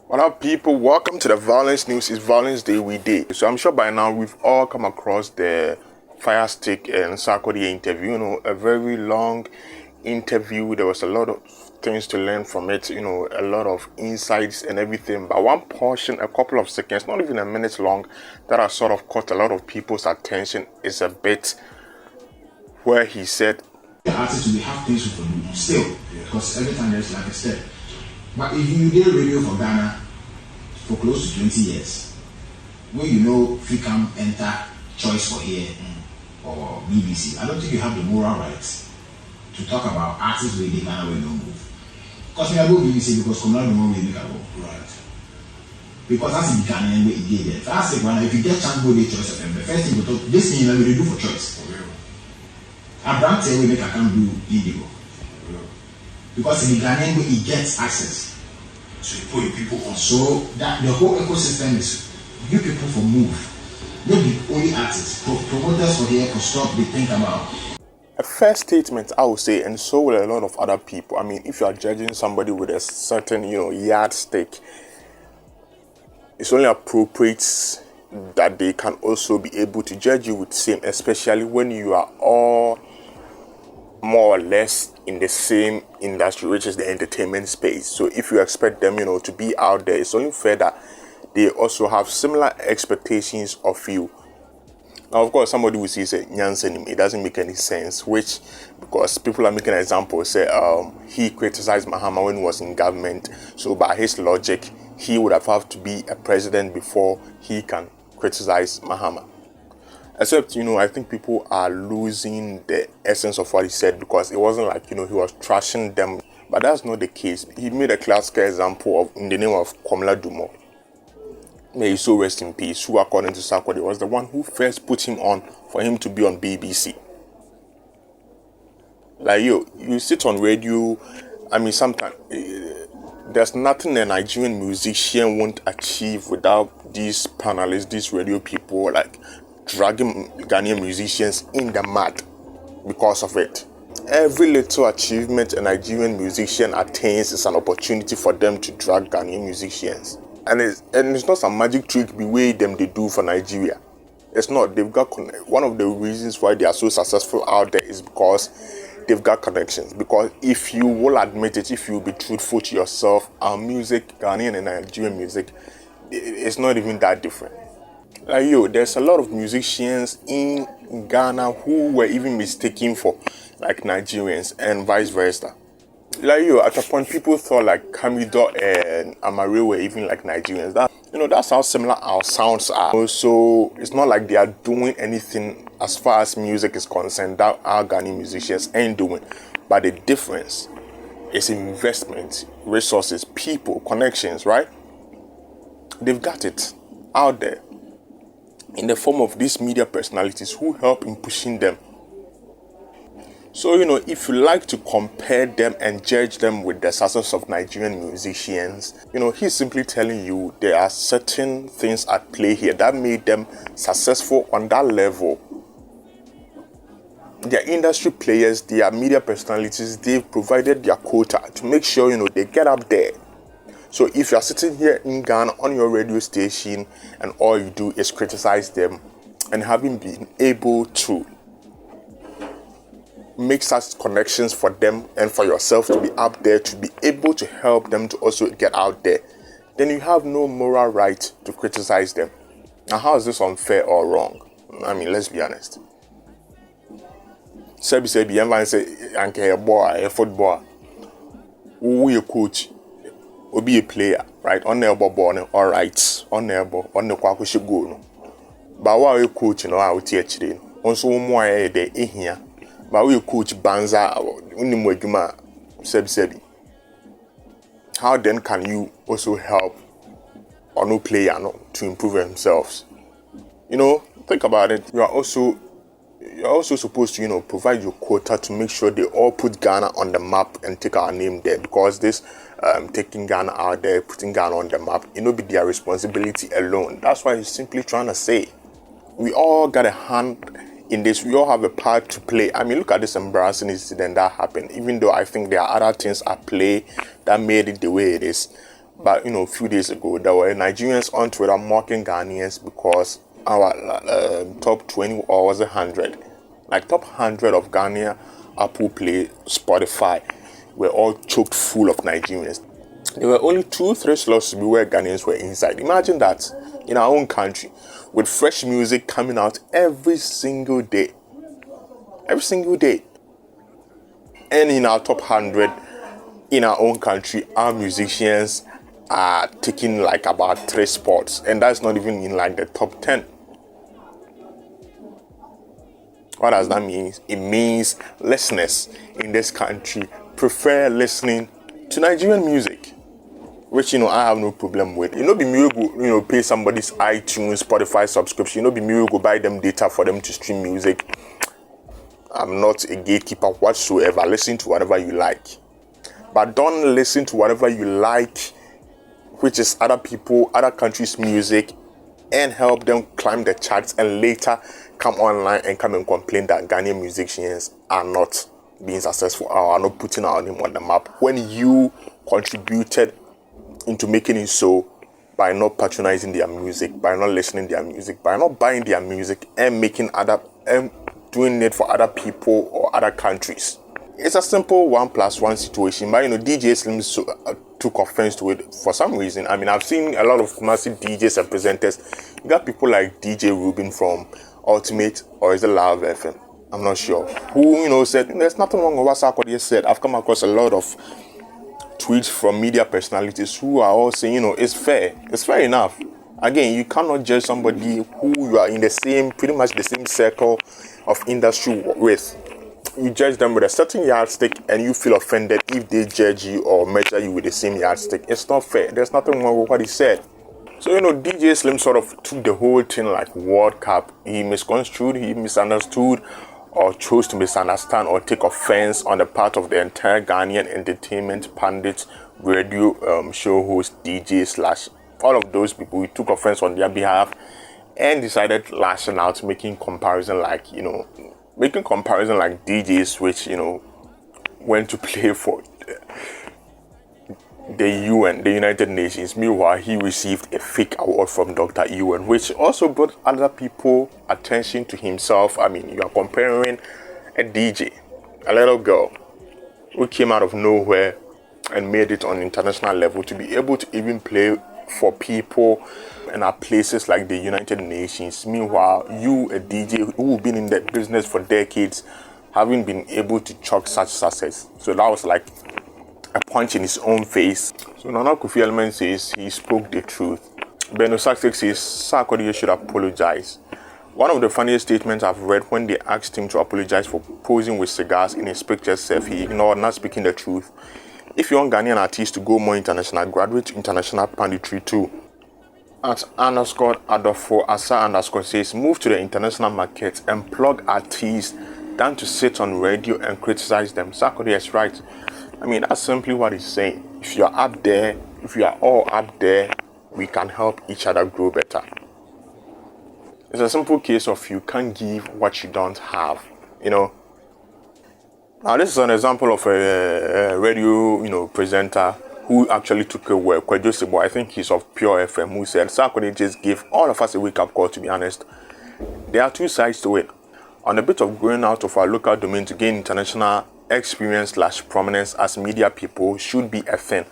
What up, people? Welcome to the Violence News. It's Violence Day we Day. So I'm sure by now we've all come across the Fire Stick and Sarkodie interview. A very long interview. There was a lot of things to learn from it. A lot of insights and everything. But one portion, a couple of seconds, not even a minute long, that has sort of caught a lot of people's attention is a bit where he said, "The artists will have things to do still, because every time there's like a step." But if you did radio for Ghana for close to 20 years, when free come enter choice for here or BBC, I don't think you have the moral rights to talk about artists where they Ghana will not move. Because we are going BBC because Communal don't really make a go. Right. Because that's the Ghanaian way it did it. That's the one. If you get chance go the choice of them, the first thing you talk, this thing we do for choice. For real. A brand say we make a can do indigo. Because in the Ghanaian way, it gets access. So you put people on. So that the whole ecosystem is you people for move. Not the only artists. Promoters for here for stop they think about. A fair statement, I would say, and so will a lot of other people. I mean, if you are judging somebody with a certain, yardstick, it's only appropriate that they can also be able to judge you with same, especially when you are all more or less in the same industry, which is the entertainment space. So if you expect them, to be out there, it's only fair that they also have similar expectations of you. Now, of course, somebody will say Nyansen, it doesn't make any sense, which, because people are making an example, say he criticized Mahama when he was in government. So by his logic, he would have to be a president before he can criticize Mahama. Except, I think people are losing the essence of what he said, because it wasn't like, he was trashing them. But that's not the case. He made a classical example of in the name of Komla Dumo. May he so rest in peace, who according to Sarkodie was the one who first put him on for him to be on BBC. Like you sit on radio, sometimes there's nothing a Nigerian musician won't achieve without these panelists, these radio people, like dragging Ghanaian musicians in the mud because of it. Every little achievement a Nigerian musician attains is an opportunity for them to drag Ghanaian musicians. And it's not some magic trick the way they do for Nigeria. It's not. They've got one of the reasons why they are so successful out there is because they've got connections. Because if you will admit it, if you will be truthful to yourself, our music, Ghanaian and Nigerian music, it's not even that different. Like there's a lot of musicians in Ghana who were even mistaken for like Nigerians and vice versa. Like at a point people thought like Kamido and Amare were even like Nigerians. That's how similar our sounds are. So it's not like they are doing anything as far as music is concerned that our Ghanaian musicians ain't doing. But the difference is investment, resources, people, connections, right? They've got it out there in the form of these media personalities who help in pushing them. So, if you like to compare them and judge them with the success of Nigerian musicians, he's simply telling you there are certain things at play here that made them successful on that level. Their industry players, their media personalities, they've provided their quota to make sure, they get up there. So if you're sitting here in Ghana on your radio station and all you do is criticize them and having been able to make such connections for them and for yourself to be up there, to be able to help them to also get out there, then you have no moral right to criticize them. Now, how is this unfair or wrong? Let's be honest. Sebi, everyone say, "Anke a boy, a footballer, who a coach, or be a player, right? On the ball, all right, on the ball, on the kwakushi goal. But while you coach, I will teach you. Also, more a day here. But we coach Banza Unimwejuma Sebi. How then can you also help or no player to improve themselves? Think about it. You're also supposed to, provide your quota to make sure they all put Ghana on the map and take our name there, because this taking Ghana out there, putting Ghana on the map, be their responsibility alone. That's why he's simply trying to say we all got a hand in this. We all have a part to play. Look at this embarrassing incident that happened, even though I think there are other things at play that made it the way it is. But a few days ago, there were Nigerians on Twitter mocking Ghanaians because our top 20, or was it 100? Like top 100 of Ghana Apple Play, Spotify were all choked full of Nigerians. There were only 2-3 slots to be where Ghanaians were inside. Imagine that in our own country, with fresh music coming out every single day. Every single day. And in our top 100 in our own country, our musicians are taking like about 3 spots, and that's not even in like the top 10. What does that mean? It means listeners in this country prefer listening to Nigerian music, which I have no problem with. Be me go pay somebody's iTunes, Spotify subscription. Be me go buy them data for them to stream music. I'm not a gatekeeper whatsoever. Listen to whatever you like, but don't listen to whatever you like, which is other people, other countries' music, and help them climb the charts, and later come online and come and complain that Ghanaian musicians are not being successful or are not putting our name on the map, when you contributed into making it so by not patronizing their music, by not listening to their music, by not buying their music and doing it for other people or other countries. It's a simple 1+1 situation, but DJ Slim took offense to it for some reason. I've seen a lot of massive DJs and presenters. You got people like DJ Rubin from Ultimate, or is it Love FM? I'm not sure. Who said there's nothing wrong with what Sarkodie said. I've come across a lot of tweets from media personalities who are all saying, it's fair. It's fair enough. Again, you cannot judge somebody who you are in pretty much the same circle of industry with. You judge them with a certain yardstick, and you feel offended if they judge you or measure you with the same yardstick. It's not fair. There's nothing wrong with what he said. So, DJ Slim sort of took the whole thing like World Cup. He misconstrued, he misunderstood, or chose to misunderstand or take offense on the part of the entire Ghanaian entertainment pundits, radio show hosts, DJs, all of those people. He took offense on their behalf and decided lashing out, making comparison like DJs which went to play for the UN, the United Nations. Meanwhile, he received a fake award from Dr. UN, which also brought other people attention to himself. You are comparing a DJ, a little girl who came out of nowhere and made it on international level, to be able to even play for people and at places like the United Nations. Meanwhile, you, a DJ who've been in the business for decades, haven't been able to chalk such success. So that was like a punch in his own face. So Nana Kofi Element says he spoke the truth. Beno Saksek says Sarkodie should apologize. One of the funniest statements I've read, when they asked him to apologize for posing with cigars in his pictures, he ignored, not speaking the truth. If you want Ghanaian artists to go more international, graduate to international panditry too. At _Adolfo Asa_ says, move to the international market and plug artists than to sit on radio and criticize them. Sarkodie is right. That's simply what he's saying. If you're up there, if you are all up there, we can help each other grow better. It's a simple case of you can't give what you don't have, Now, this is an example of a radio, presenter who actually took a word. I think he's of Pure FM, who said Sarkodie just gave all of us a wake-up call, to be honest. There are two sides to it. On the bit of going out of our local domain to gain international experience / prominence as media people should be a thing.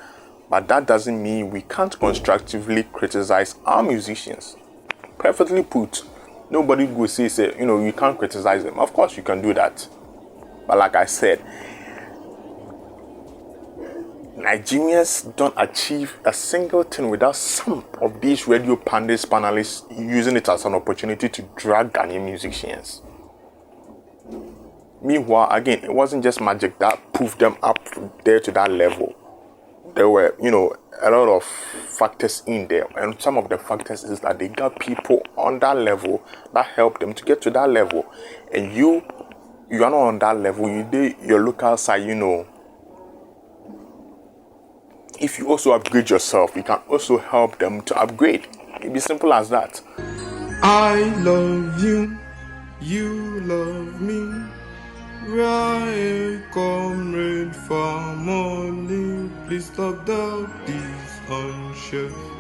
But that doesn't mean we can't constructively criticize our musicians. Perfectly put. Nobody will say, you can't criticize them. Of course you can do that. But like I said, Nigerians don't achieve a single thing without some of these radio pundits, panelists using it as an opportunity to drag Ghanaian musicians. Meanwhile, again, it wasn't just magic that proved them up there to that level. There were, a lot of factors in there. And some of the factors is that they got people on that level that helped them to get to that level. And you are not on that level. You did your local side, If you also upgrade yourself, you can also help them to upgrade. It be simple as that. I love you, you love me. Right, comrade family, please stop the this. unsure.